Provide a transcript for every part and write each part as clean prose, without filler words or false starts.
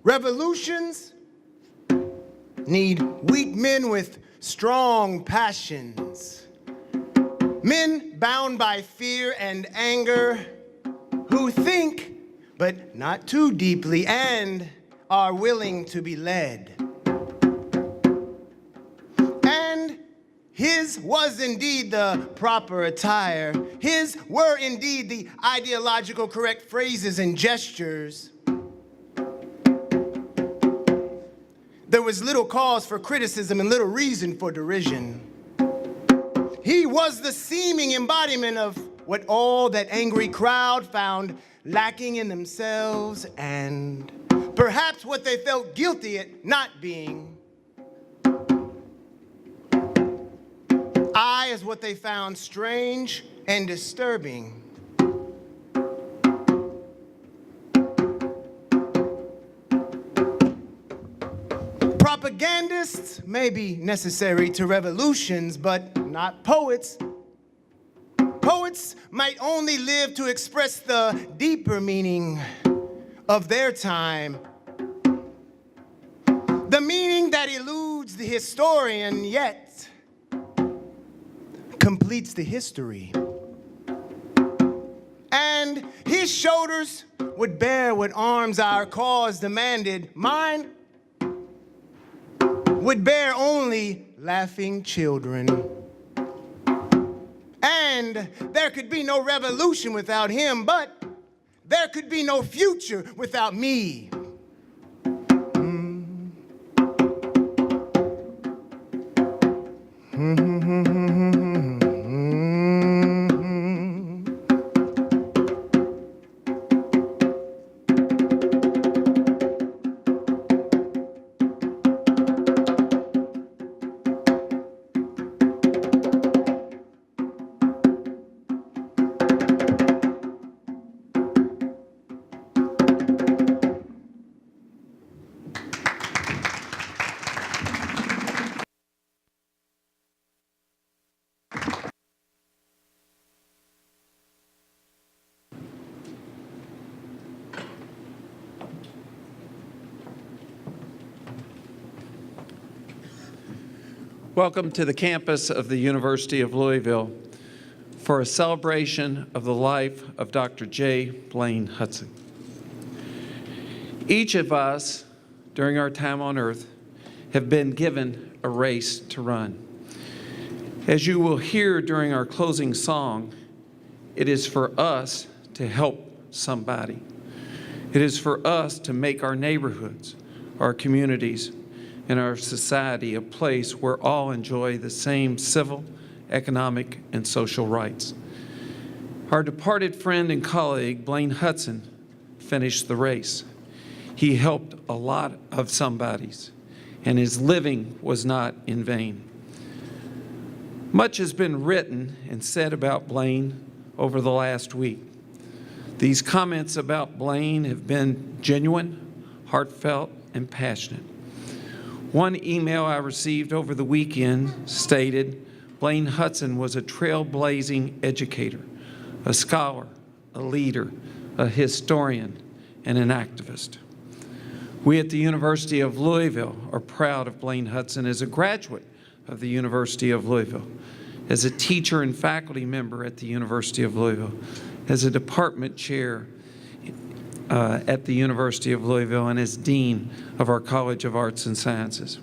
Revolutions need weak men with strong passions. Men bound by fear and anger who think, but not too deeply, and are willing to be led. And his was indeed the proper attire. His were indeed the ideological correct phrases and gestures. There was little cause for criticism and little reason for derision. He was the seeming embodiment of what all that angry crowd found lacking in themselves, and perhaps what they felt guilty at not being. I is what they found strange and disturbing. Propagandists may be necessary to revolutions, but not poets. Poets might only live to express the deeper meaning of their time. The meaning that eludes the historian, yet completes the history. And his shoulders would bear what arms our cause demanded. Mine would bear only laughing children. And there could be no revolution without him, but there could be no future without me. Welcome to the campus of the University of Louisville for a celebration of the life of Dr. J. Blaine Hudson. Each of us, during our time on earth, have been given a race to run. As you will hear during our closing song, it is for us to help somebody. It is for us to make our neighborhoods, our communities, and our society a place where all enjoy the same civil, economic, and social rights. Our departed friend and colleague, Blaine Hudson, finished the race. He helped a lot of somebodies, and his living was not in vain. Much has been written and said about Blaine over the last week. These comments about Blaine have been genuine, heartfelt, and passionate. One email I received over the weekend stated, Blaine Hudson was a trailblazing educator, a scholar, a leader, a historian, and an activist. We at the University of Louisville are proud of Blaine Hudson as a graduate of the University of Louisville, as a teacher and faculty member at the University of Louisville, as a department chair at the University of Louisville, and as Dean of our College of Arts and Sciences.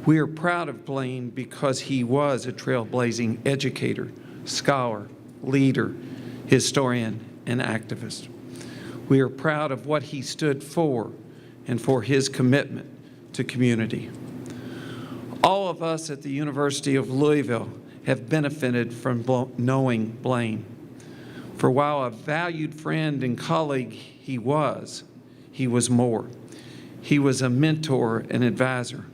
We are proud of Blaine because he was a trailblazing educator, scholar, leader, historian, and activist. We are proud of what he stood for and for his commitment to community. All of us at the University of Louisville have benefited from knowing Blaine. For while a valued friend and colleague he was more. He was a mentor and advisor.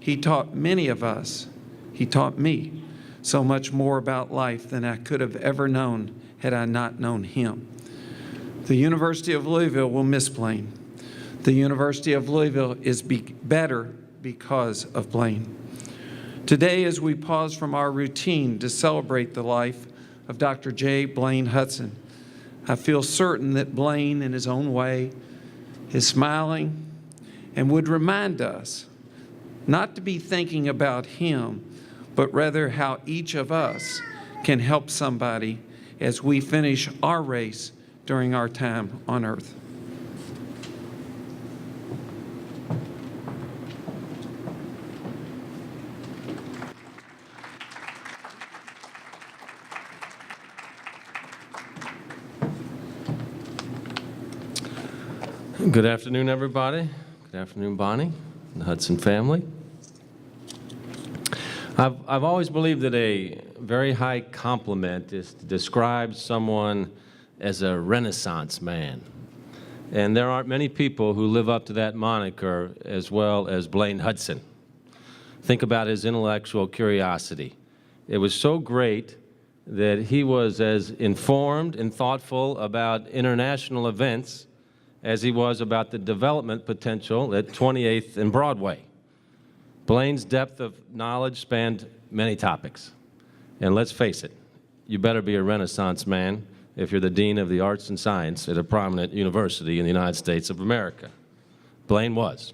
He taught many of us, he taught me, so much more about life than I could have ever known had I not known him. The University of Louisville will miss Blaine. The University of Louisville is better because of Blaine. Today, as we pause from our routine to celebrate the life of Dr. J. Blaine Hudson, I feel certain that Blaine, in his own way, is smiling and would remind us not to be thinking about him, but rather how each of us can help somebody as we finish our race during our time on earth. Good afternoon, everybody. Good afternoon, Bonnie and the Hudson family. I've always believed that a very high compliment is to describe someone as a Renaissance man. And there aren't many people who live up to that moniker as well as Blaine Hudson. Think about his intellectual curiosity. It was so great that he was as informed and thoughtful about international events as he was about the development potential at 28th and Broadway. Blaine's depth of knowledge spanned many topics. And let's face it, you better be a Renaissance man if you're the Dean of the Arts and Science at a prominent university in the United States of America. Blaine was.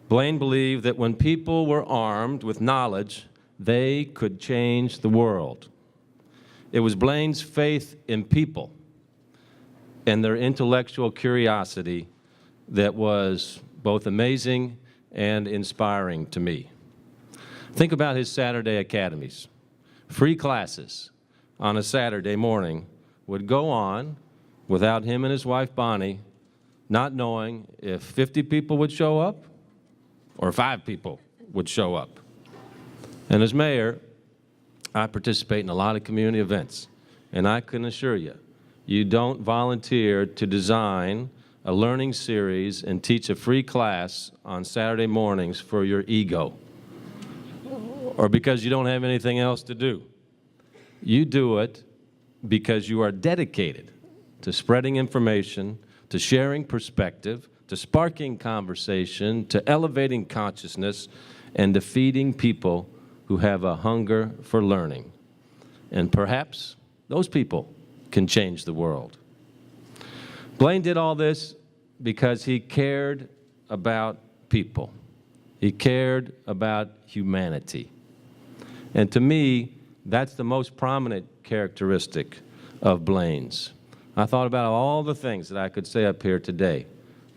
Blaine believed that when people were armed with knowledge, they could change the world. It was Blaine's faith in people and their intellectual curiosity that was both amazing and inspiring to me. Think about his Saturday academies. Free classes on a Saturday morning would go on without him and his wife Bonnie not knowing if 50 people would show up or 5 people would show up. And as mayor, I participate in a lot of community events, and I can assure you, you don't volunteer to design a learning series and teach a free class on Saturday mornings for your ego or because you don't have anything else to do. You do it because you are dedicated to spreading information, to sharing perspective, to sparking conversation, to elevating consciousness, and to feeding people who have a hunger for learning. And perhaps those people can change the world. Blaine did all this because he cared about people. He cared about humanity. And to me, that's the most prominent characteristic of Blaine's. I thought about all the things that I could say up here today,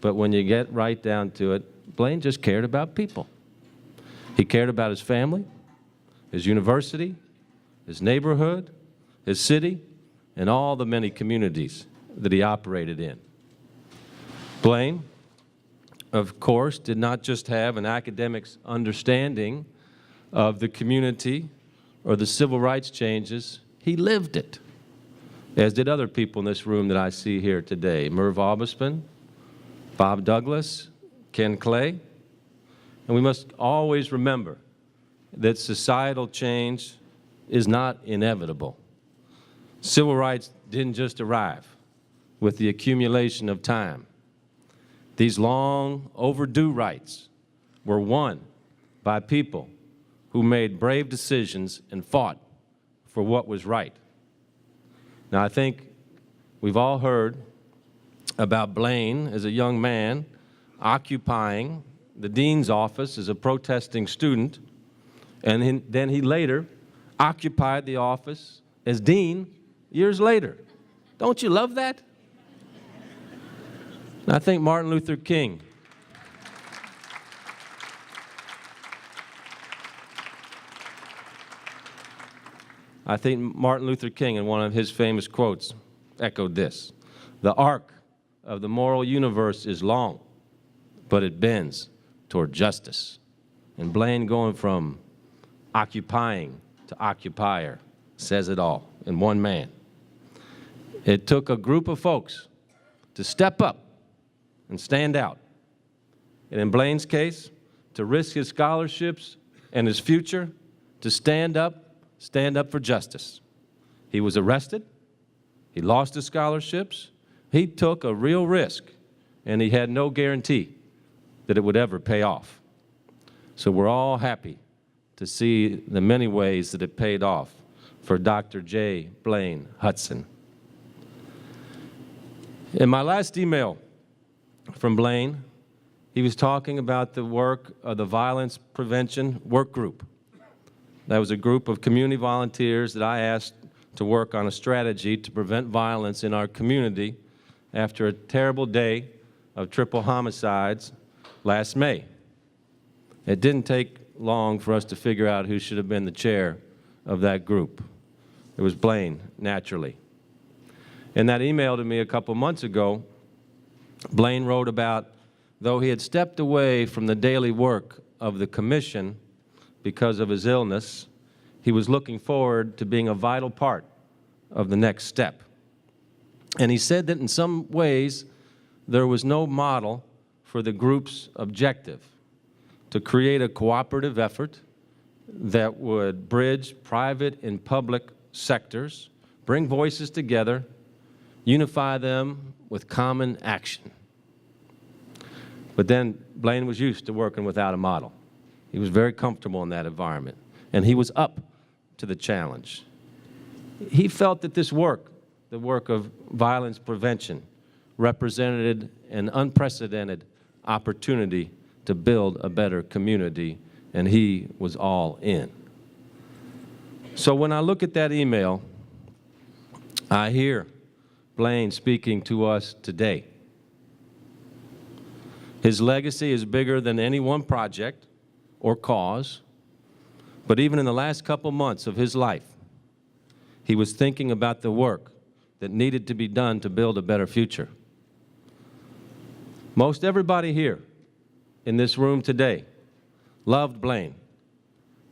but when you get right down to it, Blaine just cared about people. He cared about his family, his university, his neighborhood, his city, and all the many communities that he operated in. Blaine, of course, did not just have an academic's understanding of the community or the civil rights changes, he lived it, as did other people in this room that I see here today. Merv Aubespin, Bob Douglas, Ken Clay. And we must always remember that societal change is not inevitable. Civil rights didn't just arrive with the accumulation of time. These long overdue rights were won by people who made brave decisions and fought for what was right. Now, I think we've all heard about Blaine as a young man occupying the dean's office as a protesting student, and then he later occupied the office as dean years later. Don't you love that? And I think Martin Luther King in one of his famous quotes echoed this: "The arc of the moral universe is long, but it bends toward justice." And Blaine, going from occupying to occupier, says it all in one man. It took a group of folks to step up and stand out. And in Blaine's case, to risk his scholarships and his future, to stand up for justice. He was arrested, he lost his scholarships, He took a real risk, and he had no guarantee that it would ever pay off. So we're all happy to see the many ways that it paid off for Dr. J. Blaine Hudson. In my last email from Blaine, he was talking about the work of the Violence Prevention Work Group. That was a group of community volunteers that I asked to work on a strategy to prevent violence in our community after a terrible day of triple homicides last May. It didn't take long for us to figure out who should have been the chair of that group. It was Blaine, naturally. In that email to me a couple months ago, Blaine wrote about, though he had stepped away from the daily work of the commission because of his illness, he was looking forward to being a vital part of the next step. And he said that in some ways, there was no model for the group's objective to create a cooperative effort that would bridge private and public sectors, bring voices together, unify them with common action. But then Blaine was used to working without a model. He was very comfortable in that environment, and he was up to the challenge. He felt that this work, the work of violence prevention, represented an unprecedented opportunity to build a better community, and he was all in. So when I look at that email, I hear Blaine speaking to us today. His legacy is bigger than any one project or cause, but even in the last couple months of his life, he was thinking about the work that needed to be done to build a better future. Most everybody here in this room today loved Blaine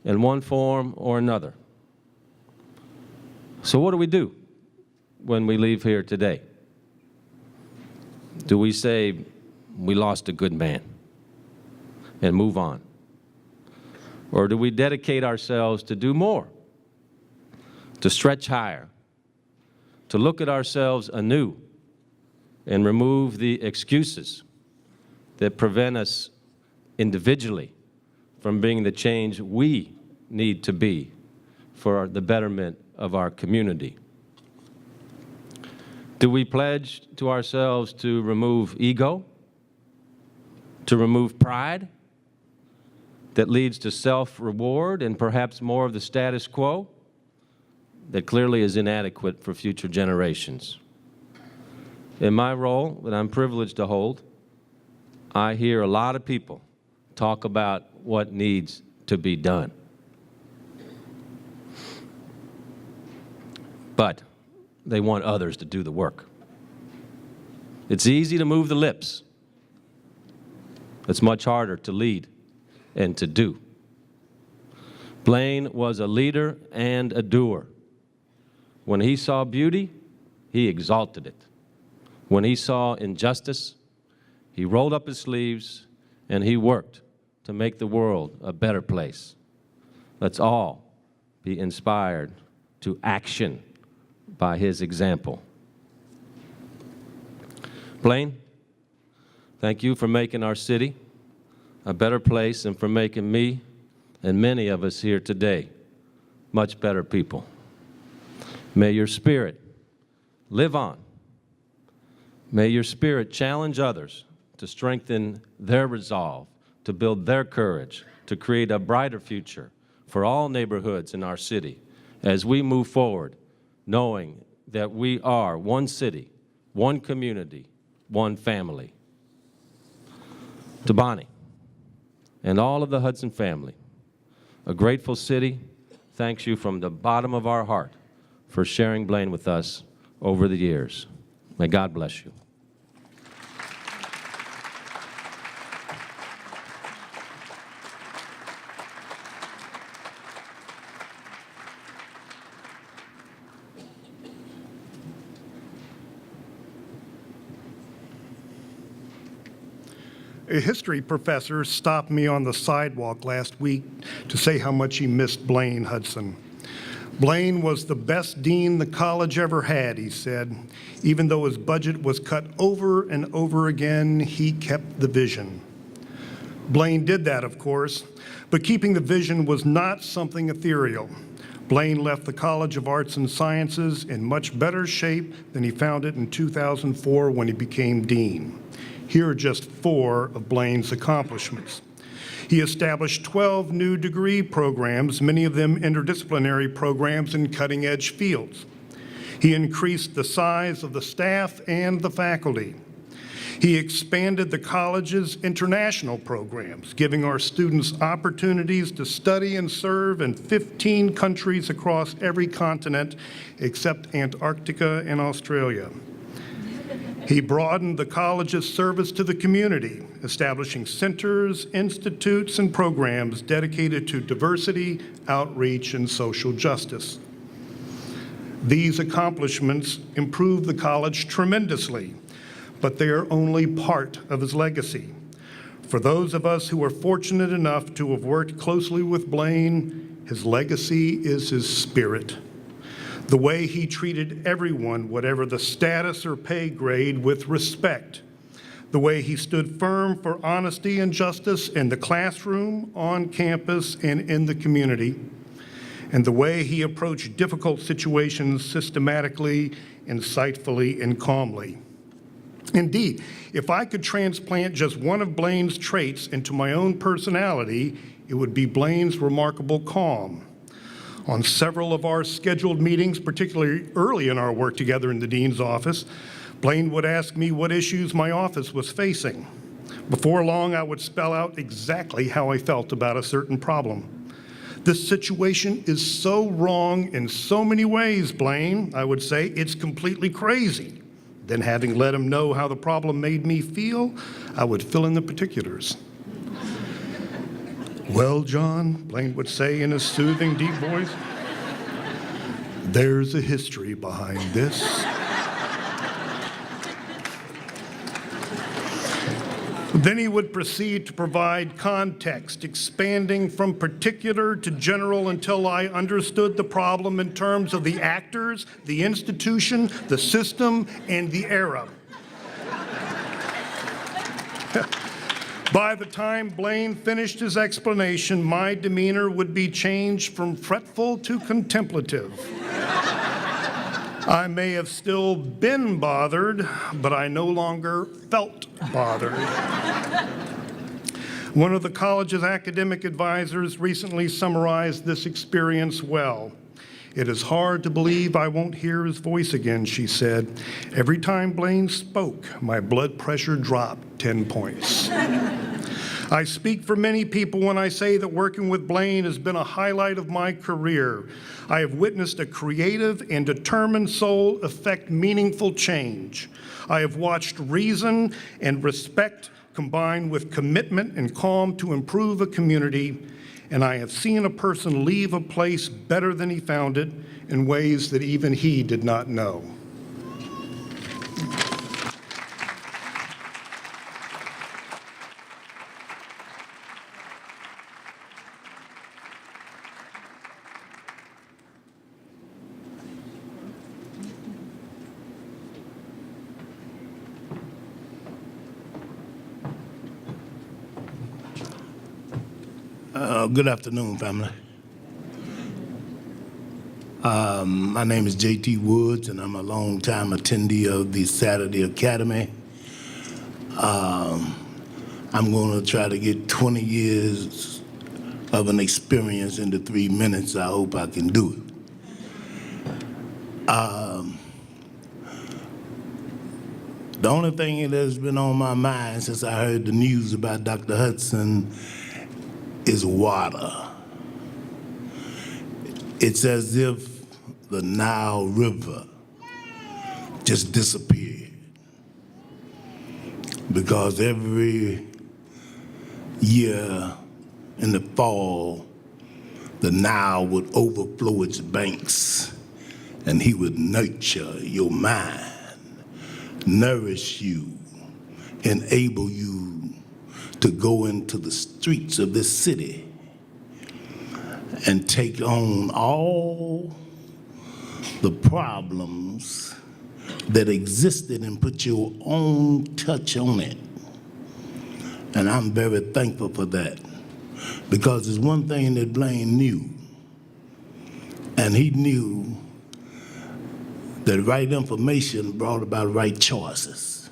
in one form or another. So what do we do when we leave here today? Do we say, we lost a good man, and move on? Or do we dedicate ourselves to do more, to stretch higher, to look at ourselves anew and remove the excuses that prevent us individually from being the change we need to be for the betterment of our community? Do we pledge to ourselves to remove ego, to remove pride that leads to self-reward and perhaps more of the status quo that clearly is inadequate for future generations? In my role that I'm privileged to hold, I hear a lot of people talk about what needs to be done. But they want others to do the work. It's easy to move the lips. It's much harder to lead and to do. Blaine was a leader and a doer. When he saw beauty, he exalted it. When he saw injustice, he rolled up his sleeves and he worked to make the world a better place. Let's all be inspired to action by his example. Blaine, thank you for making our city a better place and for making me and many of us here today much better people. May your spirit live on. May your spirit challenge others to strengthen their resolve, to build their courage, to create a brighter future for all neighborhoods in our city as we move forward, knowing that we are one city, one community, one family. To Bonnie and all of the Hudson family, a grateful city thanks you from the bottom of our heart for sharing Blaine with us over the years. May God bless you. A history professor stopped me on the sidewalk last week to say how much he missed Blaine Hudson. Blaine was the best dean the college ever had, he said. Even though his budget was cut over and over again, he kept the vision. Blaine did that, of course, but keeping the vision was not something ethereal. Blaine left the College of Arts and Sciences in much better shape than he found it in 2004 when he became dean. Here are just 4 of Blaine's accomplishments. He established 12 new degree programs, many of them interdisciplinary programs in cutting-edge fields. He increased the size of the staff and the faculty. He expanded the college's international programs, giving our students opportunities to study and serve in 15 countries across every continent except Antarctica and Australia. He broadened the college's service to the community, establishing centers, institutes, and programs dedicated to diversity, outreach, and social justice. These accomplishments improved the college tremendously, but they are only part of his legacy. For those of us who are fortunate enough to have worked closely with Blaine, his legacy is his spirit. The way he treated everyone, whatever the status or pay grade, with respect. The way he stood firm for honesty and justice in the classroom, on campus, and in the community. And the way he approached difficult situations systematically, insightfully, and calmly. Indeed, if I could transplant just one of Blaine's traits into my own personality, it would be Blaine's remarkable calm. On several of our scheduled meetings, particularly early in our work together in the dean's office, Blaine would ask me what issues my office was facing. Before long, I would spell out exactly how I felt about a certain problem. This situation is so wrong in so many ways, Blaine, I would say, it's completely crazy. Then, having let him know how the problem made me feel, I would fill in the particulars. Well, John, Blaine would say in his soothing, deep voice, there's a history behind this. Then he would proceed to provide context, expanding from particular to general until I understood the problem in terms of the actors, the institution, the system, and the era. By the time Blaine finished his explanation, my demeanor would be changed from fretful to contemplative. I may have still been bothered, but I no longer felt bothered. One of the college's academic advisors recently summarized this experience well. It is hard to believe I won't hear his voice again, she said. Every time Blaine spoke, my blood pressure dropped 10 points. I speak for many people when I say that working with Blaine has been a highlight of my career. I have witnessed a creative and determined soul effect meaningful change. I have watched reason and respect combine with commitment and calm to improve a community, and I have seen a person leave a place better than he found it in ways that even he did not know. Good afternoon, family. My name is J.T. Woods, and I'm a longtime attendee of the Saturday Academy. I'm going to try to get 20 years of an experience into 3 minutes. I hope I can do it. The only thing that has been on my mind since I heard the news about Dr. Hudson is water. It's as if the Nile River just disappeared. Because every year in the fall, the Nile would overflow its banks, and he would nurture your mind, nourish you, enable you to go into the streets of this city and take on all the problems that existed and put your own touch on it. And I'm very thankful for that, because there's one thing that Blaine knew, and he knew that right information brought about right choices.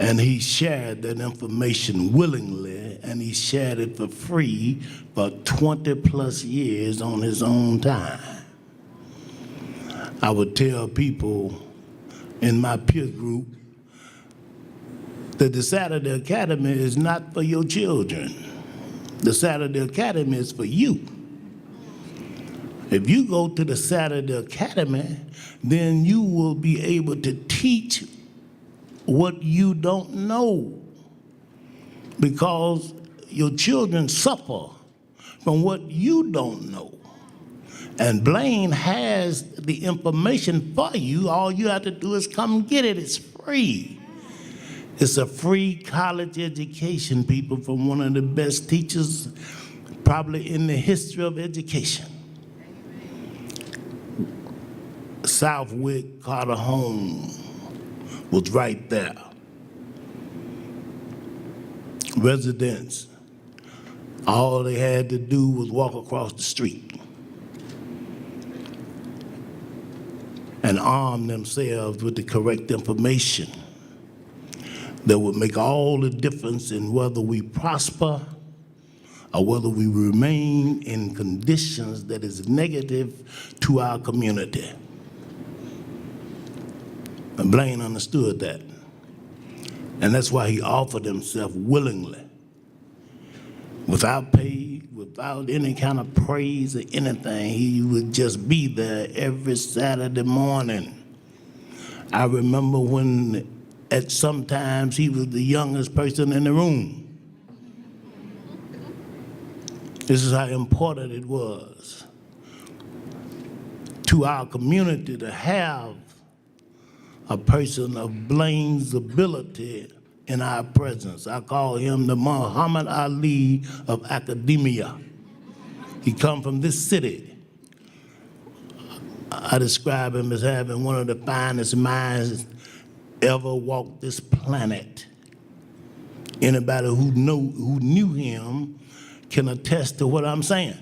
And he shared that information willingly, and he shared it for free for 20 plus years on his own time. I would tell people in my peer group that the Saturday Academy is not for your children. The Saturday Academy is for you. If you go to the Saturday Academy, then you will be able to teach what you don't know, because your children suffer from what you don't know. And Blaine has the information for you. All you have to do is come get it. It's free. It's a free college education, people, from one of the best teachers probably in the history of education. Southwick Carter Home was right there. Residents, all they had to do was walk across the street and arm themselves with the correct information that would make all the difference in whether we prosper or whether we remain in conditions that is negative to our community. And Blaine understood that. And that's why he offered himself willingly, without pay, without any kind of praise or anything. He would just be there every Saturday morning. I remember when at sometimes he was the youngest person in the room. This is how important it was to our community to have a person of Blaine's ability in our presence. I call him the Muhammad Ali of academia. He come from this city. I describe him as having one of the finest minds ever walked this planet. Anybody who knew him can attest to what I'm saying.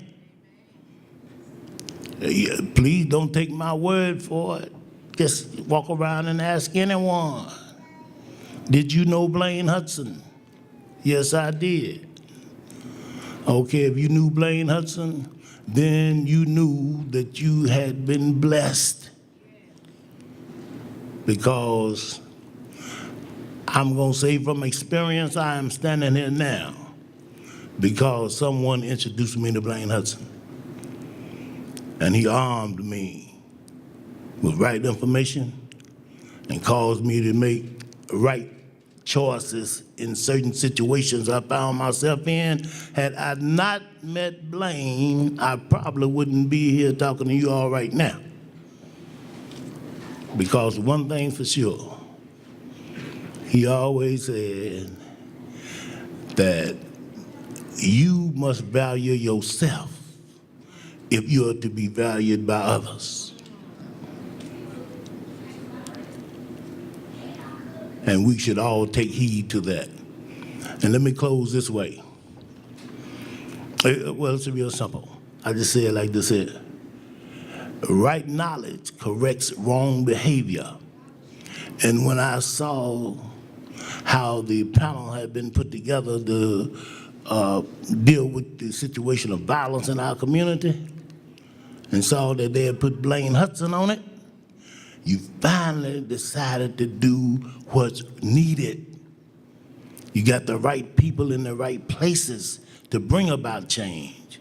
Please don't take my word for it. Just walk around and ask anyone. Did you know Blaine Hudson? Yes, I did. Okay, if you knew Blaine Hudson, then you knew that you had been blessed. Because I'm going to say from experience, I am standing here now because someone introduced me to Blaine Hudson. And he armed me with right information and caused me to make right choices in certain situations I found myself in. Had I not met Blaine, I probably wouldn't be here talking to you all right now. Because one thing for sure, he always said that you must value yourself if you are to be valued by others. And we should all take heed to that. And let me close this way. Well, it's real simple. I just say it like this here. Right knowledge corrects wrong behavior. And when I saw how the panel had been put together to deal with the situation of violence in our community, and saw that they had put Blaine Hudson on it, you finally decided to do what's needed. You got the right people in the right places to bring about change,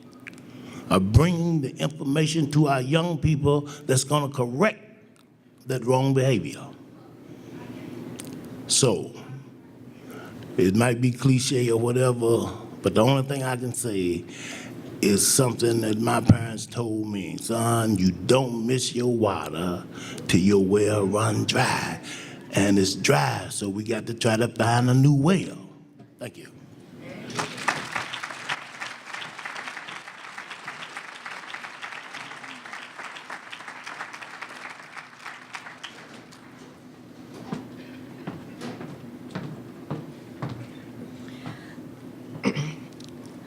or bring the information to our young people that's gonna correct that wrong behavior. So, it might be cliche or whatever, but the only thing I can say is something that my parents told me. Son, you don't miss your water till your well run dry. And it's dry, so we got to try to find a new well. Thank you.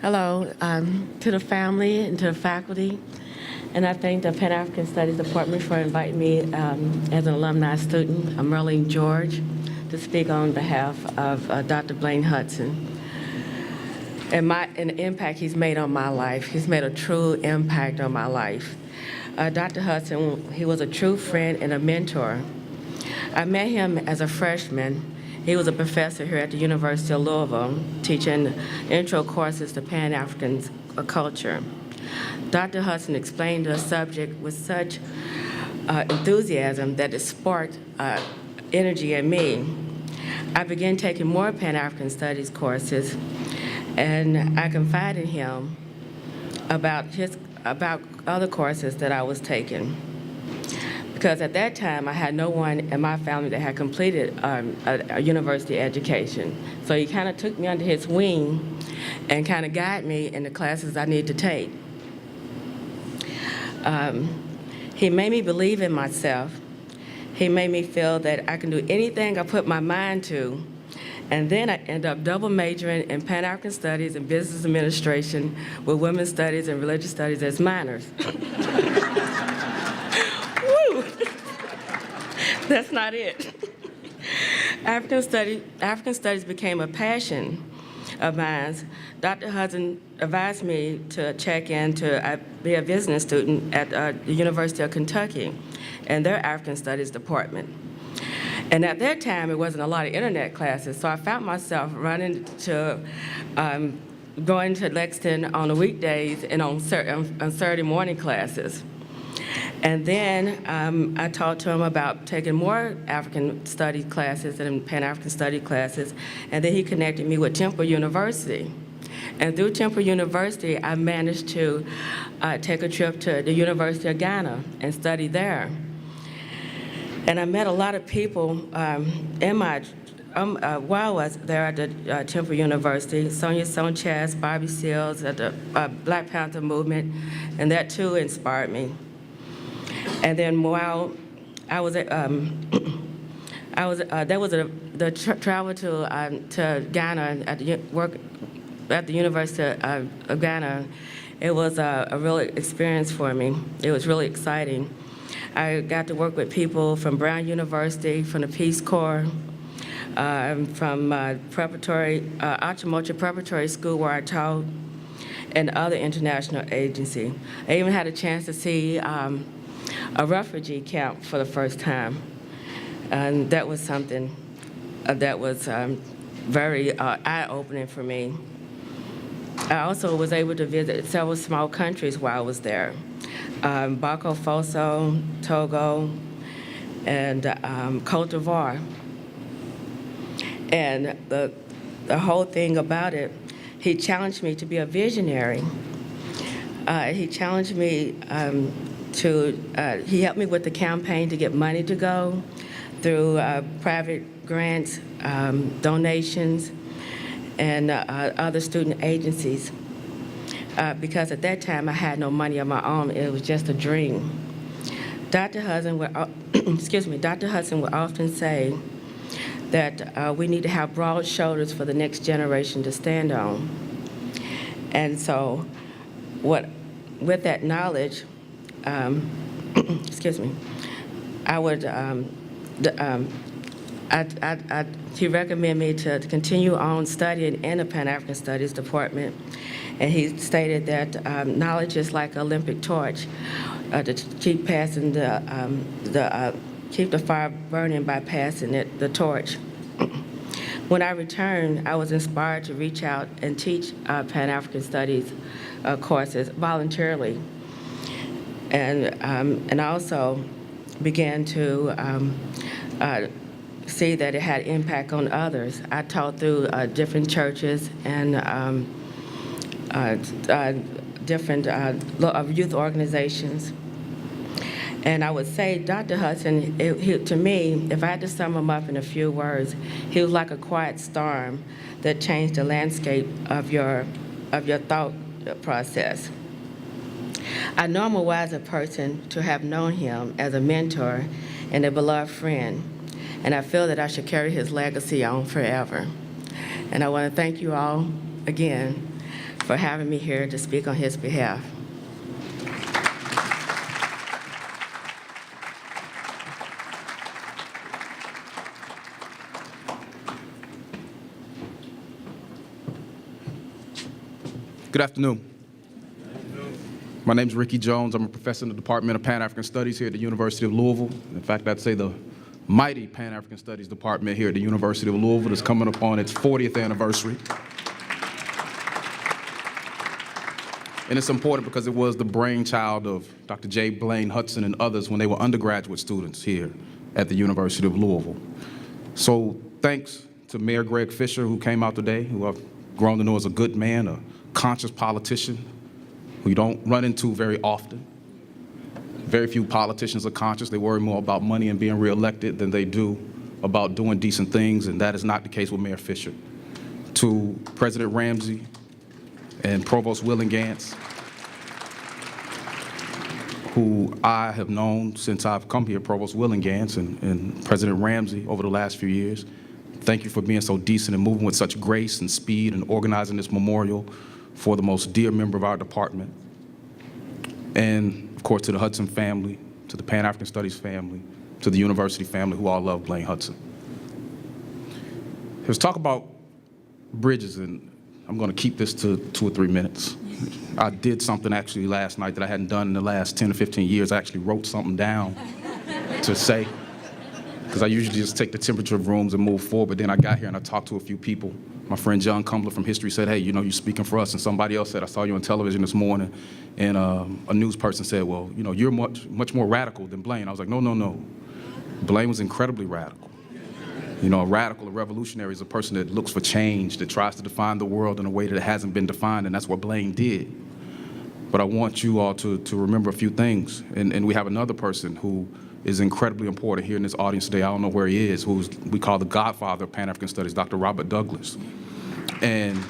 Hello to the family and to the faculty, and I thank the Pan-African Studies Department for inviting me as an alumni student, Merlene George, to speak on behalf of Dr. Blaine Hudson and the impact he's made on my life. He's made a true impact on my life. Dr. Hudson, he was a true friend and a mentor. I met him as a freshman. He was a professor here at the University of Louisville, teaching intro courses to Pan-African culture. Dr. Hudson explained the subject with such enthusiasm that it sparked energy in me. I began taking more Pan-African Studies courses, and I confided in him about other courses that I was taking. Because at that time, I had no one in my family that had completed a university education. So he kind of took me under his wing and kind of guided me in the classes I needed to take. He made me believe in myself. He made me feel that I can do anything I put my mind to. And then I ended up double majoring in Pan-African Studies and Business Administration with Women's Studies and Religious Studies as minors. That's not it. African studies became a passion of mine. Dr. Hudson advised me to check in to be a business student at the University of Kentucky and their African Studies department. And at that time, it wasn't a lot of internet classes, so I found myself running to, going to Lexington on the weekdays and on Saturday morning classes. And then I talked to him about taking more African studies classes and Pan-African study classes, and then he connected me with Temple University. And through Temple University, I managed to take a trip to the University of Ghana and study there. And I met a lot of people while I was there at the Temple University, Sonia Sanchez, Bobby Seals at the Black Panther movement, and that too inspired me. And then while I was at, the travel to Ghana at the University of Ghana. It was a real experience for me. It was really exciting. I got to work with people from Brown University, from the Peace Corps, from Achimota Preparatory School where I taught, and other international agencies. I even had a chance to see a refugee camp for the first time. And that was something that was very eye-opening for me. I also was able to visit several small countries while I was there. Burkina Faso, Togo, and Cote d'Ivoire. And the whole thing about it, he challenged me to be a visionary. He challenged me he helped me with the campaign to get money to go through private grants, donations, and other student agencies. Because at that time I had no money of my own, it was just a dream. Dr. Hudson would often say that we need to have broad shoulders for the next generation to stand on. And so with that knowledge, I would, he recommended me to continue on studying in the Pan-African Studies department. And he stated that knowledge is like an Olympic torch, to keep passing keep the fire burning by passing the torch. When I returned, I was inspired to reach out and teach Pan-African Studies courses voluntarily. And I also began to see that it had impact on others. I taught through different churches and different youth organizations. And I would say Dr. Hudson, to me, if I had to sum him up in a few words, he was like a quiet storm that changed the landscape of your thought process. I know I'm a wiser person to have known him as a mentor and a beloved friend, and I feel that I should carry his legacy on forever. And I want to thank you all again for having me here to speak on his behalf. Good afternoon. My name is Ricky Jones. I'm a professor in the Department of Pan-African Studies here at the University of Louisville. In fact, I'd say the mighty Pan-African Studies Department here at the University of Louisville is coming up on its 40th anniversary. And it's important because it was the brainchild of Dr. J. Blaine Hudson and others when they were undergraduate students here at the University of Louisville. So thanks to Mayor Greg Fisher, who came out today, who I've grown to know as a good man, a conscious politician, who you don't run into very often. Very few politicians are conscious. They worry more about money and being reelected than they do about doing decent things, and that is not the case with Mayor Fisher. To President Ramsey and Provost Willingance, who I have known since I've come here, Provost Willingance and President Ramsey over the last few years, thank you for being so decent and moving with such grace and speed and organizing this memorial for the most dear member of our department. And of course, to the Hudson family, to the Pan-African Studies family, to the university family who all love Blaine Hudson. There's talk about bridges, and I'm going to keep this to 2 or 3 minutes. I did something actually last night that I hadn't done in the last 10 or 15 years. I actually wrote something down to say, because I usually just take the temperature of rooms and move forward, but then I got here and I talked to a few people. My friend John Cumbler from History said, hey, you know, you're speaking for us. And somebody else said, I saw you on television this morning. And a news person said, well, you know, you're much more radical than Blaine. I was like, no, no, no. Blaine was incredibly radical. You know, a radical, a revolutionary is a person that looks for change, that tries to define the world in a way that it hasn't been defined, and that's what Blaine did. But I want you all to remember a few things. And we have another person who is incredibly important here in this audience today. I don't know where he is, who we call the godfather of Pan-African Studies, Dr. Robert Douglas. And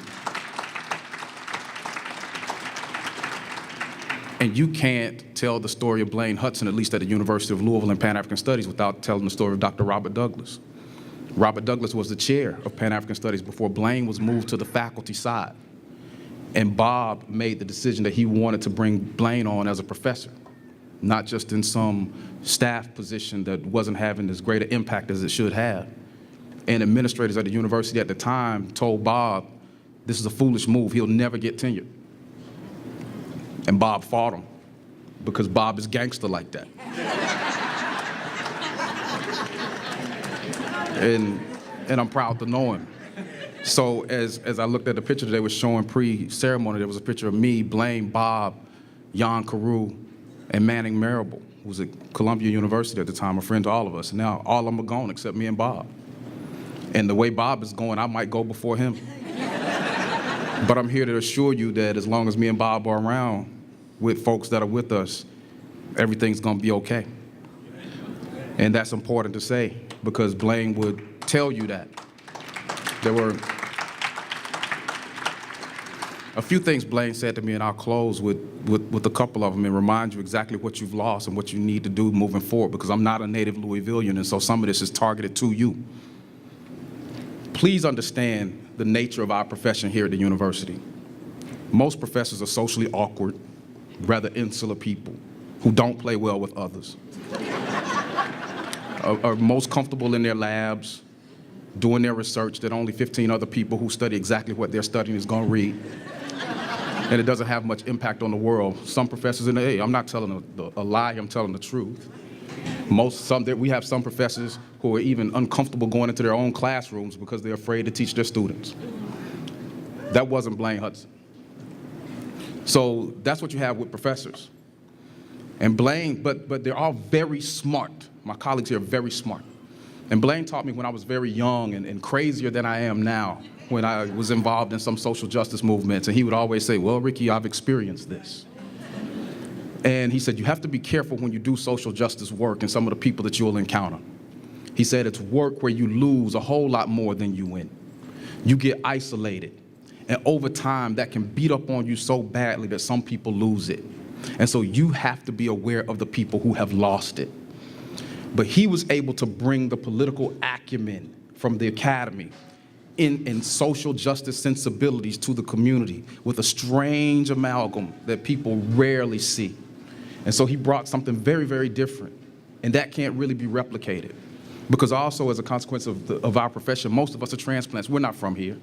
you can't tell the story of Blaine Hudson, at least at the University of Louisville in Pan-African Studies, without telling the story of Dr. Robert Douglas. Robert Douglas was the chair of Pan-African Studies before Blaine was moved to the faculty side. And Bob made the decision that he wanted to bring Blaine on as a professor, not just in some staff position that wasn't having as great an impact as it should have. And administrators at the university at the time told Bob, this is a foolish move, he'll never get tenure. And Bob fought him, because Bob is gangster like that. And I'm proud to know him. So as I looked at the picture they were showing pre-ceremony, there was a picture of me, Blaine, Bob, Jan Carew, and Manning Marable, who was at Columbia University at the time, a friend to all of us. Now all of them are gone except me and Bob. And the way Bob is going, I might go before him. But I'm here to assure you that as long as me and Bob are around with folks that are with us, everything's gonna be okay. And that's important to say, because Blaine would tell you that. There were a few things Blaine said to me, and I'll close with a couple of them and remind you exactly what you've lost and what you need to do moving forward, because I'm not a native Louisvillian, and so some of this is targeted to you. Please understand the nature of our profession here at the university. Most professors are socially awkward, rather insular people who don't play well with others, are most comfortable in their labs, doing their research that only 15 other people who study exactly what they're studying is gonna read. And it doesn't have much impact on the world. Some professors in the, hey, I'm not telling a lie, I'm telling the truth. We have some professors who are even uncomfortable going into their own classrooms because they're afraid to teach their students. That wasn't Blaine Hudson. So that's what you have with professors. And Blaine, but they're all very smart. My colleagues here are very smart. And Blaine taught me when I was very young and crazier than I am now, when I was involved in some social justice movements. And he would always say, well, Ricky, I've experienced this. And he said, you have to be careful when you do social justice work and some of the people that you'll encounter. He said, it's work where you lose a whole lot more than you win. You get isolated. And over time, that can beat up on you so badly that some people lose it. And so you have to be aware of the people who have lost it. But he was able to bring the political acumen from the academy in social justice sensibilities to the community with a strange amalgam that people rarely see. And so he brought something very, very different, and that can't really be replicated. Because also, as a consequence of our profession, most of us are transplants. We're not from here.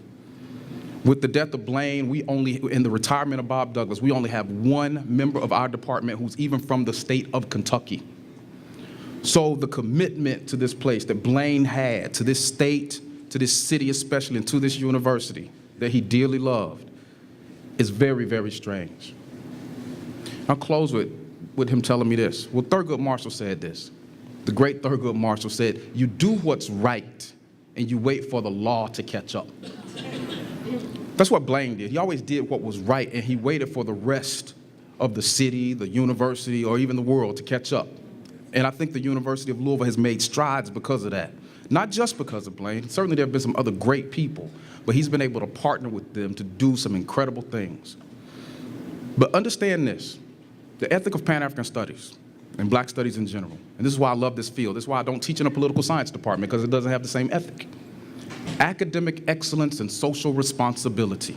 With the death of Blaine, in the retirement of Bob Douglas, we only have one member of our department who's even from the state of Kentucky. So the commitment to this place that Blaine had, to this state, to this city especially, and to this university that he dearly loved, is very, very strange. I'll close with him telling me this. Well, Thurgood Marshall said this. The great Thurgood Marshall said, "You do what's right, and you wait for the law to catch up." That's what Blaine did. He always did what was right, and he waited for the rest of the city, the university, or even the world to catch up. And I think the University of Louisville has made strides because of that. Not just because of Blaine. Certainly there have been some other great people, but he's been able to partner with them to do some incredible things. But understand this, the ethic of Pan-African studies and black studies in general, and this is why I love this field. This is why I don't teach in a political science department, because it doesn't have the same ethic. Academic excellence and social responsibility.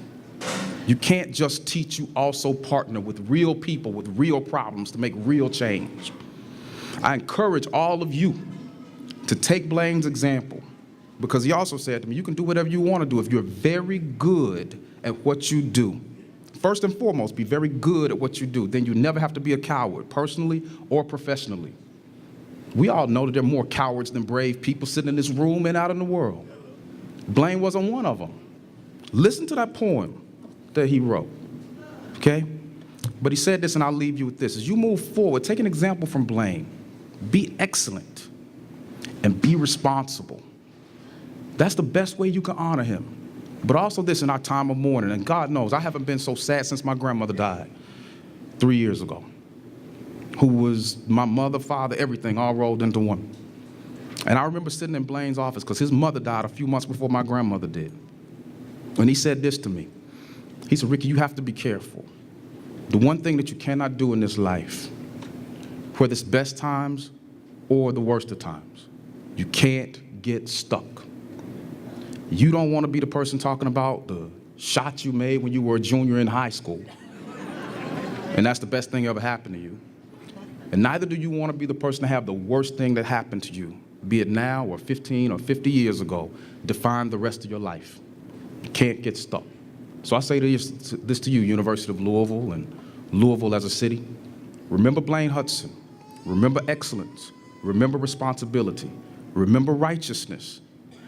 You can't just teach, you also partner with real people with real problems to make real change. I encourage all of you to take Blaine's example, because he also said to me, you can do whatever you want to do if you're very good at what you do. First and foremost, be very good at what you do. Then you never have to be a coward, personally or professionally. We all know that there are more cowards than brave people sitting in this room and out in the world. Blaine wasn't one of them. Listen to that poem that he wrote, okay? But he said this, and I'll leave you with this. As you move forward, take an example from Blaine. Be excellent and be responsible. That's the best way you can honor him. But also this, in our time of mourning, and God knows, I haven't been so sad since my grandmother died 3 years ago, who was my mother, father, everything, all rolled into one. And I remember sitting in Blaine's office, because his mother died a few months before my grandmother did. And he said this to me. He said, "Ricky, you have to be careful. The one thing that you cannot do in this life, whether it's best times or the worst of times, you can't get stuck. You don't want to be the person talking about the shot you made when you were a junior in high school. And that's the best thing ever happened to you. And neither do you want to be the person to have the worst thing that happened to you, be it now or 15 or 50 years ago, define the rest of your life. You can't get stuck." So I say this to you, University of Louisville and Louisville as a city. Remember Blaine Hudson. Remember excellence. Remember responsibility. Remember righteousness.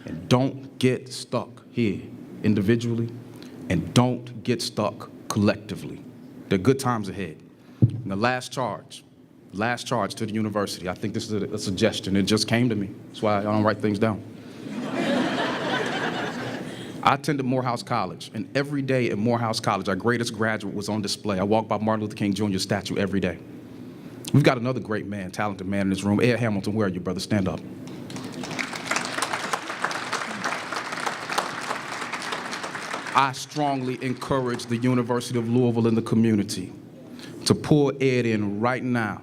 And don't get stuck here individually, and don't get stuck collectively. There are good times ahead. And the last charge to the university. I think this is a suggestion. It just came to me. That's why I don't write things down. I attended Morehouse College, and every day at Morehouse College, our greatest graduate was on display. I walked by Martin Luther King Jr.'s statue every day. We've got another great man, talented man in this room. Ed Hamilton, where are you, brother? Stand up. I strongly encourage the University of Louisville and the community to pull Ed in right now,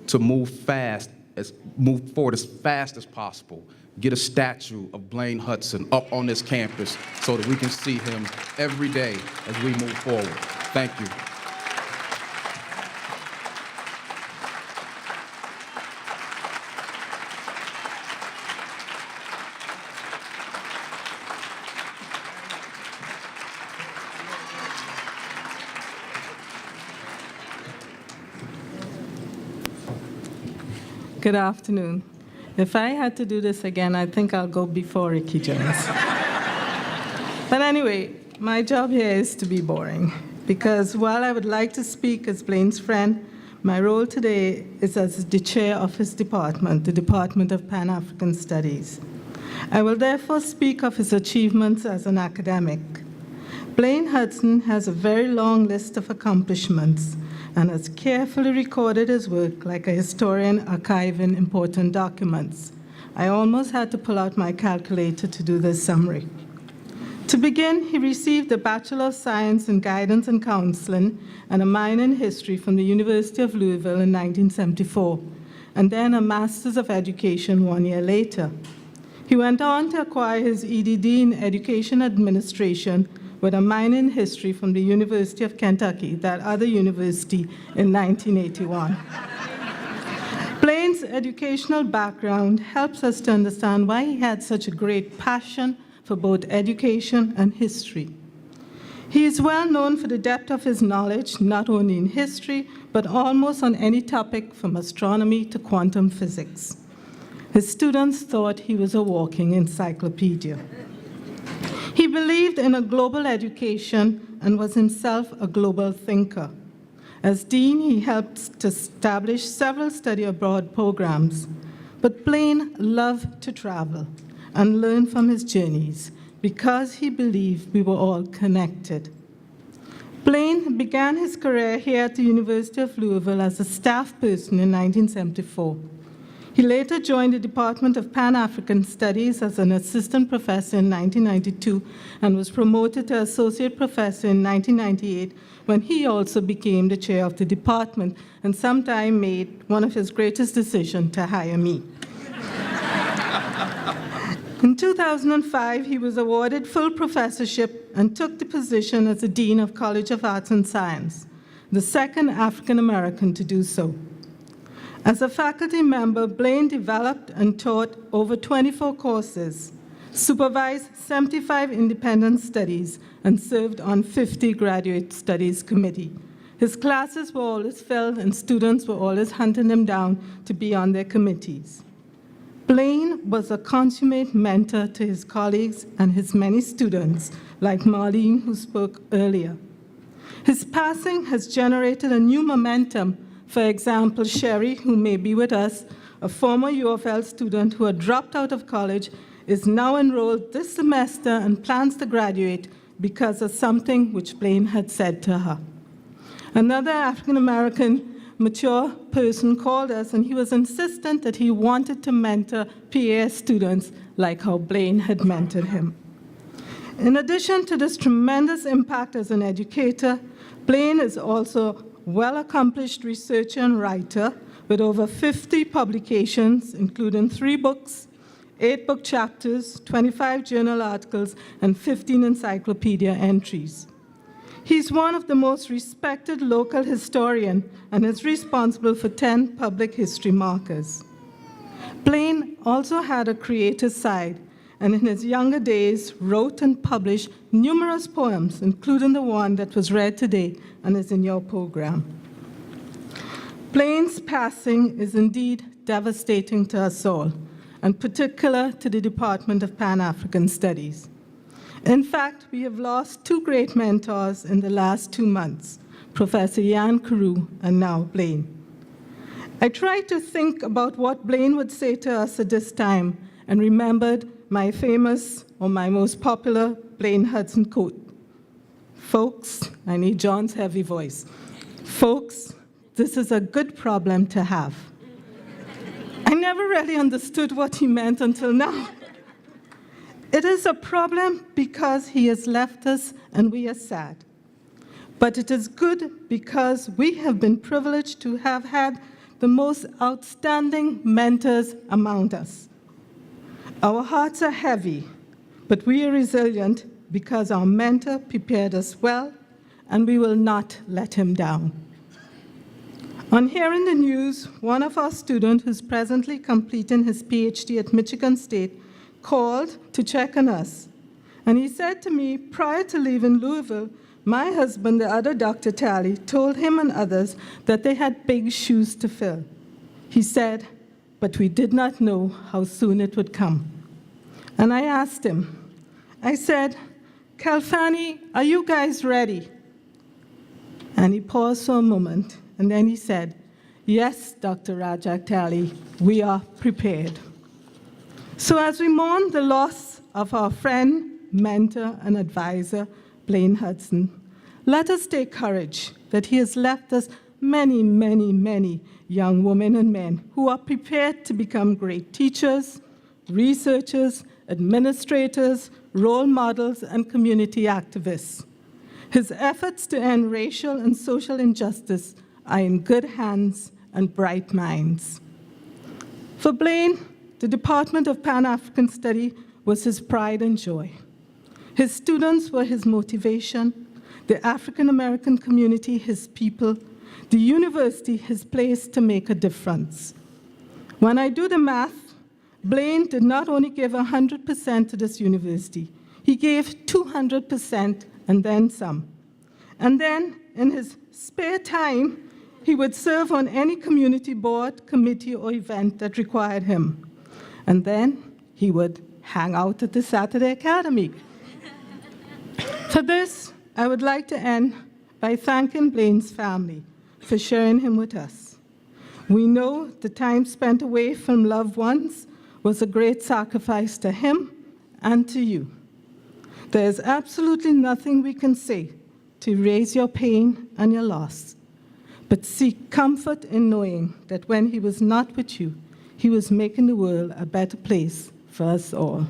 to move forward as fast as possible. Get a statue of Blaine Hudson up on this campus so that we can see him every day as we move forward. Thank you. Good afternoon. If I had to do this again, I think I'll go before Ricky Jones. But anyway, my job here is to be boring, because while I would like to speak as Blaine's friend, my role today is as the chair of his department, the Department of Pan-African Studies. I will therefore speak of his achievements as an academic. Blaine Hudson has a very long list of accomplishments and has carefully recorded his work like a historian archiving important documents. I almost had to pull out my calculator to do this summary. To begin, he received a Bachelor of Science in Guidance and Counseling and a minor in History from the University of Louisville in 1974, and then a Master's of Education 1 year later. He went on to acquire his EDD in Education Administration with a minor in history from the University of Kentucky, that other university, in 1981. Blaine's educational background helps us to understand why he had such a great passion for both education and history. He is well known for the depth of his knowledge, not only in history, but almost on any topic from astronomy to quantum physics. His students thought he was a walking encyclopedia. He believed in a global education and was himself a global thinker. As dean, he helped to establish several study abroad programs. But Blaine loved to travel and learn from his journeys because he believed we were all connected. Blaine began his career here at the University of Louisville as a staff person in 1974. He later joined the Department of Pan-African Studies as an assistant professor in 1992 and was promoted to associate professor in 1998 when he also became the chair of the department and sometime made one of his greatest decisions to hire me. In 2005, he was awarded full professorship and took the position as the Dean of College of Arts and Science, the second African American to do so. As a faculty member, Blaine developed and taught over 24 courses, supervised 75 independent studies, and served on 50 graduate studies committee. His classes were always filled, and students were always hunting him down to be on their committees. Blaine was a consummate mentor to his colleagues and his many students, like Marlene, who spoke earlier. His passing has generated a new momentum. For example, Sherry, who may be with us, a former UofL student who had dropped out of college, is now enrolled this semester and plans to graduate because of something which Blaine had said to her. Another African-American mature person called us, and he was insistent that he wanted to mentor PAS students like how Blaine had mentored him. In addition to this tremendous impact as an educator, Blaine is also a well-accomplished researcher and writer with over 50 publications, including 3 books, 8 book chapters, 25 journal articles, and 15 encyclopedia entries. He's one of the most respected local historians and is responsible for 10 public history markers. Blaine also had a creative side, and in his younger days wrote and published numerous poems, including the one that was read today and is in your program. Blaine's passing is indeed devastating to us all, and particular to the Department of Pan-African Studies. In fact, we have lost 2 great mentors in the last 2 months, Professor Jan Carew and now Blaine. I tried to think about what Blaine would say to us at this time and remembered my famous, or my most popular, Blaine Hudson quote. Folks, I need John's heavy voice. Folks, this is a good problem to have. I never really understood what he meant until now. It is a problem because he has left us and we are sad. But it is good because we have been privileged to have had the most outstanding mentors among us. Our hearts are heavy, but we are resilient because our mentor prepared us well, and we will not let him down. On hearing the news, one of our students who's presently completing his PhD at Michigan State called to check on us. And he said to me, prior to leaving Louisville, my husband, the other Dr. Talley, told him and others that they had big shoes to fill. He said, but we did not know how soon it would come. And I asked him, I said, Kalfani, are you guys ready? And he paused for a moment, and then he said, yes, Dr. Rajak Talley, we are prepared. So as we mourn the loss of our friend, mentor, and advisor, Blaine Hudson, let us take courage that he has left us many, many, many young women and men who are prepared to become great teachers, researchers, administrators, role models, and community activists. His efforts to end racial and social injustice are in good hands and bright minds. For Blaine, the Department of Pan-African Study was his pride and joy. His students were his motivation, the African American community his people, the university his place to make a difference. When I do the math, Blaine did not only give 100% to this university, he gave 200% and then some. And then, in his spare time, he would serve on any community board, committee, or event that required him. And then he would hang out at the Saturday Academy. For this, I would like to end by thanking Blaine's family for sharing him with us. We know the time spent away from loved ones was a great sacrifice to him and to you. There is absolutely nothing we can say to erase your pain and your loss, but seek comfort in knowing that when he was not with you, he was making the world a better place for us all.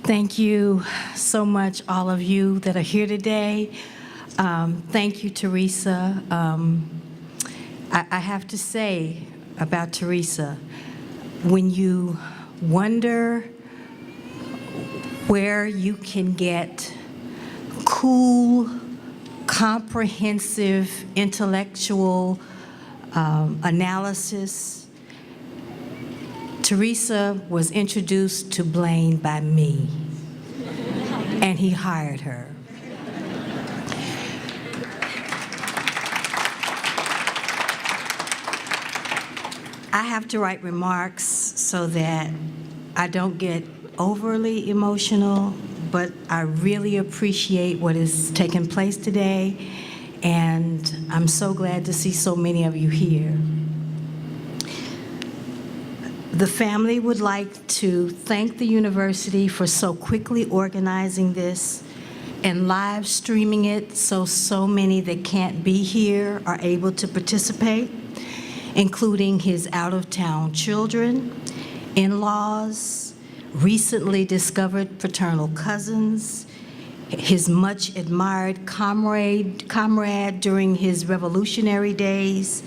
Thank you so much, all of you that are here today. Thank you, Teresa. I have to say about Teresa, when you wonder where you can get cool, comprehensive, intellectual analysis, Teresa was introduced to Blaine by me, and he hired her. I have to write remarks so that I don't get overly emotional, but I really appreciate what is taking place today, and I'm so glad to see so many of you here. The family would like to thank the university for so quickly organizing this and live streaming it so many that can't be here are able to participate, including his out-of-town children, in-laws, recently discovered fraternal cousins, his much admired comrade during his revolutionary days,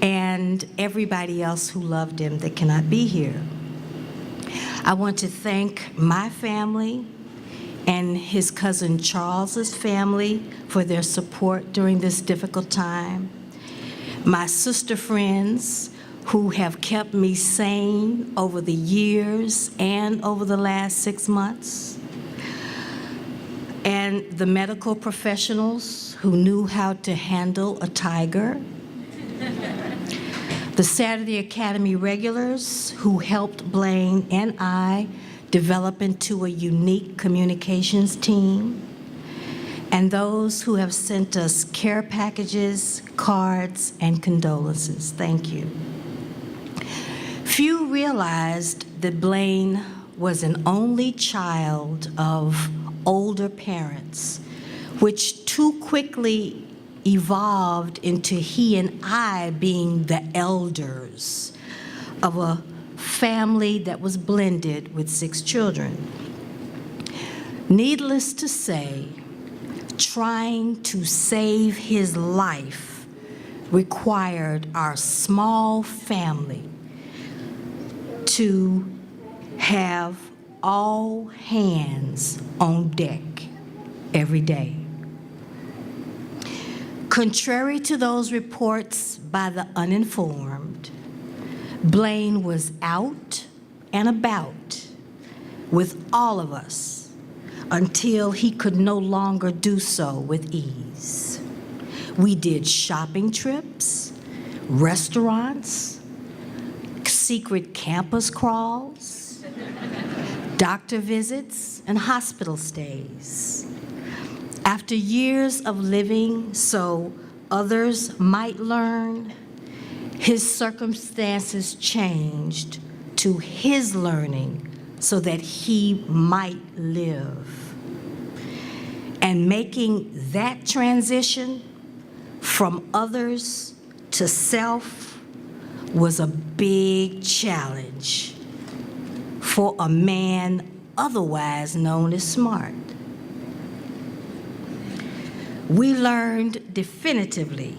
and everybody else who loved him that cannot be here. I want to thank my family and his cousin Charles's family for their support during this difficult time. My sister friends who have kept me sane over the years and over the last 6 months. And the medical professionals who knew how to handle a tiger. The Saturday Academy regulars who helped Blaine and I develop into a unique communications team, and those who have sent us care packages, cards, and condolences. Thank you. Few realized that Blaine was an only child of older parents, which too quickly evolved into he and I being the elders of a family that was blended with 6 children. Needless to say, trying to save his life required our small family to have all hands on deck every day. Contrary to those reports by the uninformed, Blaine was out and about with all of us until he could no longer do so with ease. We did shopping trips, restaurants, secret campus crawls, doctor visits, and hospital stays. After years of living so others might learn, his circumstances changed to his learning so that he might live. And making that transition from others to self was a big challenge for a man otherwise known as smart. We learned definitively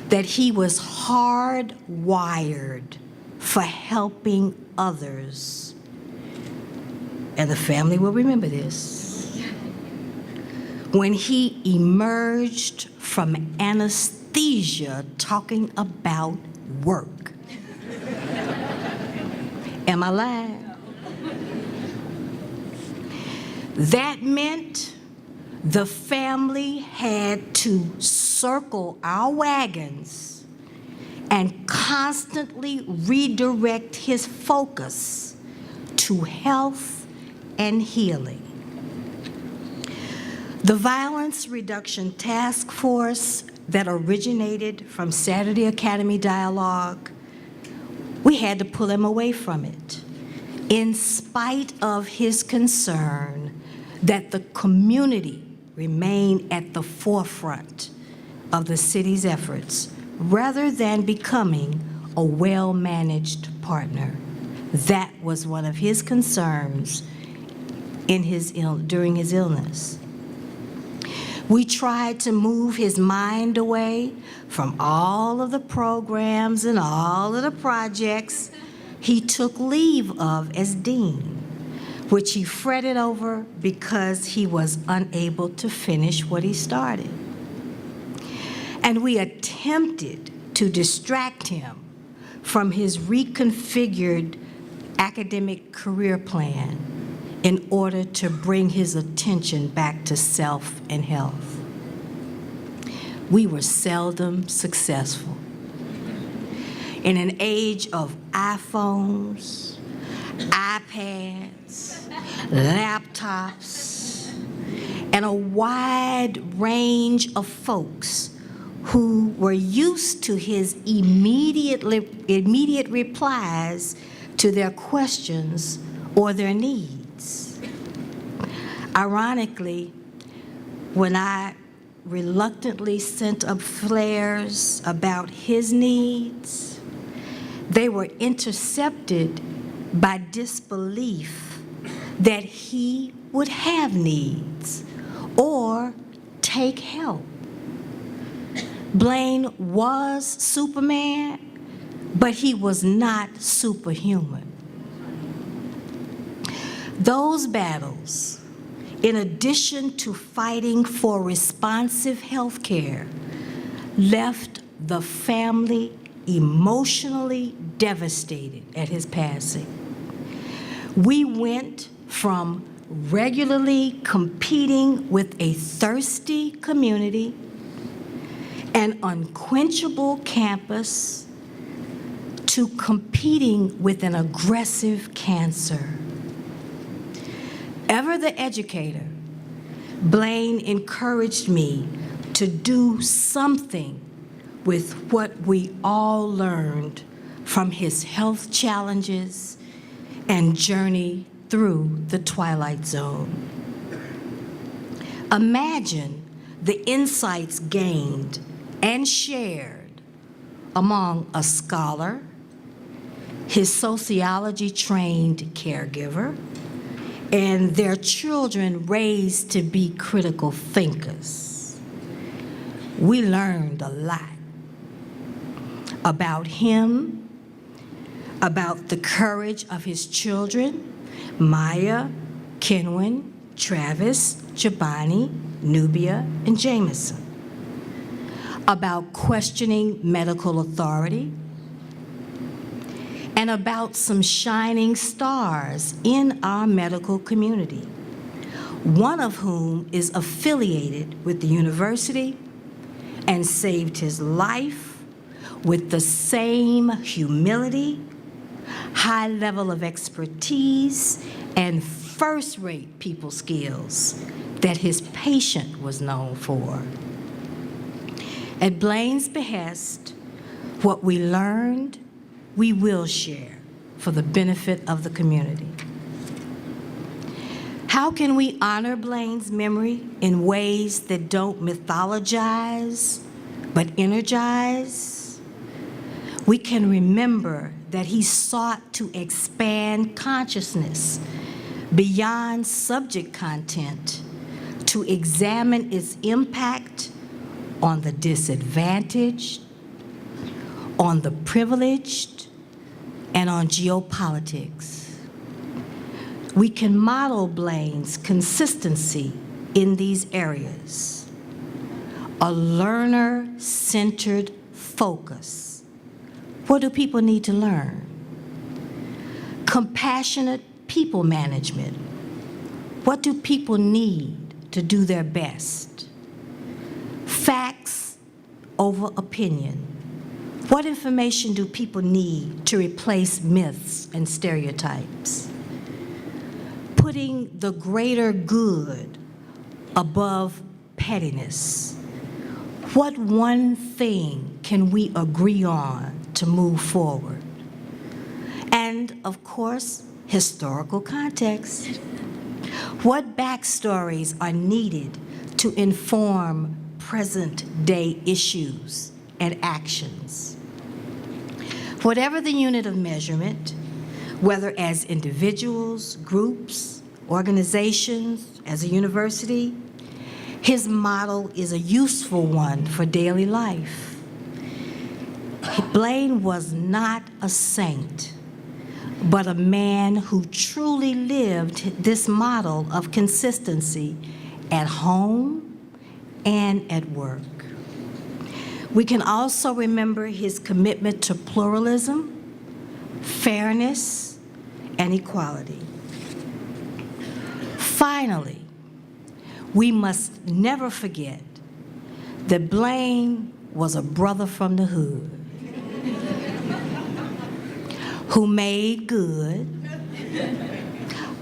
that he was hardwired for helping others. And the family will remember this. When he emerged from anesthesia talking about work. Am I lying? That meant the family had to circle our wagons and constantly redirect his focus to health and healing. The Violence Reduction Task Force that originated from Saturday Academy Dialogue, we had to pull him away from it, in spite of his concern that the community remain at the forefront of the city's efforts, rather than becoming a well-managed partner. That was one of his concerns during his illness. We tried to move his mind away from all of the programs and all of the projects he took leave of as dean, which he fretted over because he was unable to finish what he started. And we attempted to distract him from his reconfigured academic career plan in order to bring his attention back to self and health. We were seldom successful. In an age of iPhones, iPads, laptops, and a wide range of folks who were used to his immediate replies to their questions or their needs. Ironically, when I reluctantly sent up flares about his needs, they were intercepted by disbelief that he would have needs or take help. Blaine was Superman, but he was not superhuman. Those battles, in addition to fighting for responsive health care, left the family emotionally devastated at his passing. We went from regularly competing with a thirsty community, an unquenchable campus, to competing with an aggressive cancer. Ever the educator, Blaine encouraged me to do something with what we all learned from his health challenges and journey through the Twilight Zone. Imagine the insights gained and shared among a scholar, his sociology-trained caregiver, and their children raised to be critical thinkers. We learned a lot about him, about the courage of his children, Maya, Kenwin, Travis, Jabani, Nubia, and Jameson, about questioning medical authority, and about some shining stars in our medical community, one of whom is affiliated with the university and saved his life with the same humility, high level of expertise, and first-rate people skills that his patient was known for. At Blaine's behest, what we learned, we will share for the benefit of the community. How can we honor Blaine's memory in ways that don't mythologize but energized, we can remember that he sought to expand consciousness beyond subject content to examine its impact on the disadvantaged, on the privileged, and on geopolitics. We can model Blaine's consistency in these areas. A learner-centered focus. What do people need to learn? Compassionate people management. What do people need to do their best? Facts over opinion. What information do people need to replace myths and stereotypes? Putting the greater good above pettiness. What one thing can we agree on to move forward? And of course, historical context. What backstories are needed to inform present-day issues and actions? Whatever the unit of measurement, whether as individuals, groups, organizations, as a university, his model is a useful one for daily life. Blaine was not a saint, but a man who truly lived this model of consistency at home and at work. We can also remember his commitment to pluralism, fairness, and equality. Finally, we must never forget that Blaine was a brother from the hood who made good,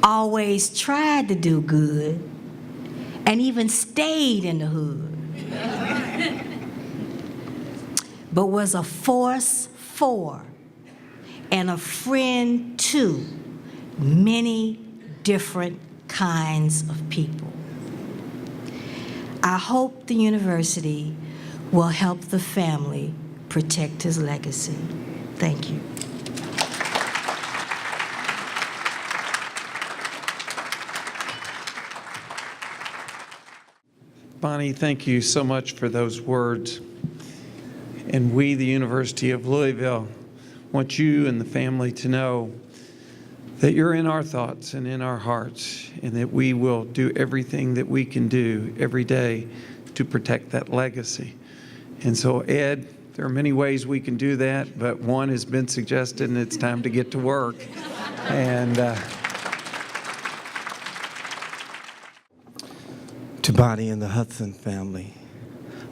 always tried to do good, and even stayed in the hood, but was a force for and a friend to many different kinds of people. I hope the university will help the family protect his legacy. Thank you. Bonnie, thank you so much for those words. And we, the University of Louisville, want you and the family to know that you're in our thoughts and in our hearts, and that we will do everything that we can do every day to protect that legacy. And so, Ed, there are many ways we can do that, but one has been suggested, and it's time to get to work. And to Bonnie and the Hudson family,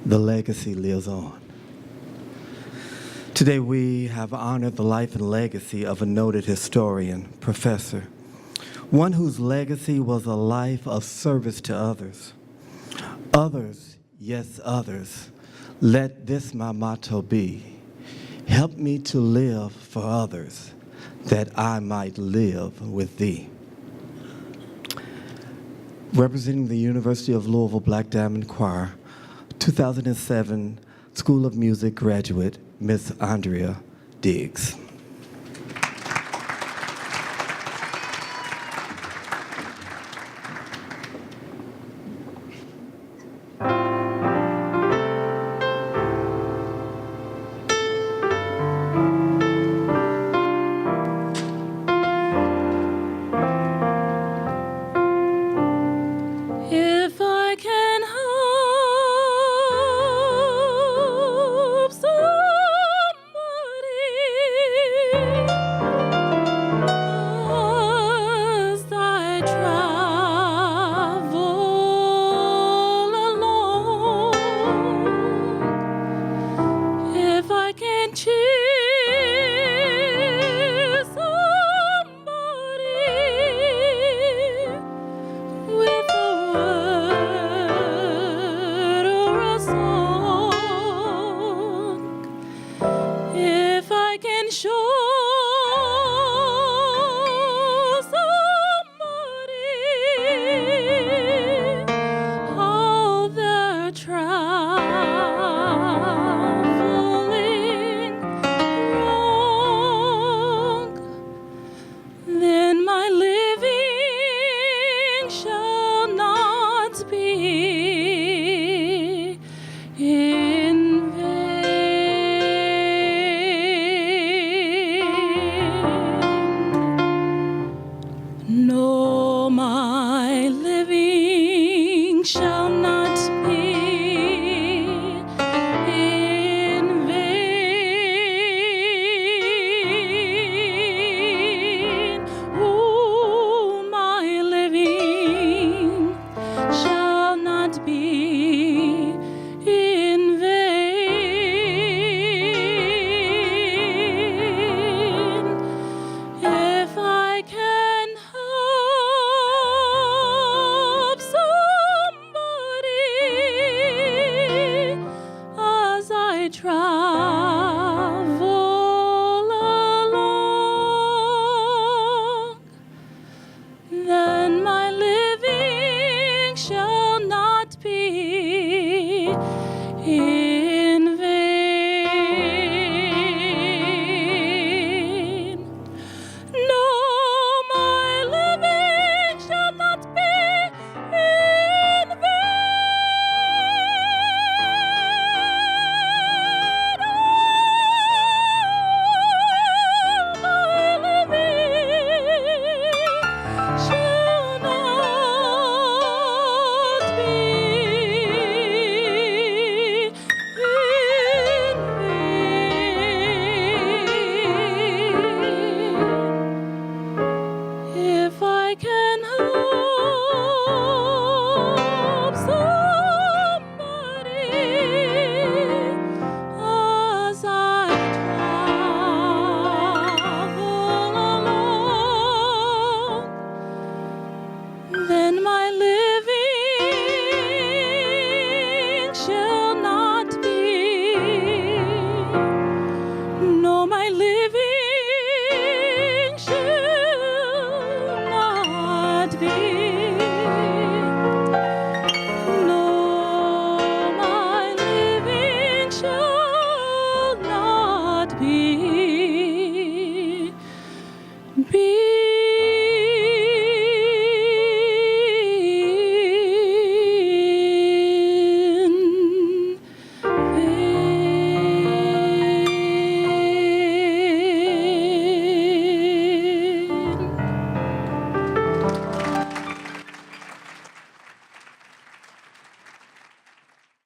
the legacy lives on. Today we have honored the life and legacy of a noted historian, professor, one whose legacy was a life of service to others. Others, yes, others. Let this my motto be. Help me to live for others, that I might live with thee. Representing the University of Louisville Black Diamond Choir, 2007 School of Music graduate, Miss Andrea Diggs.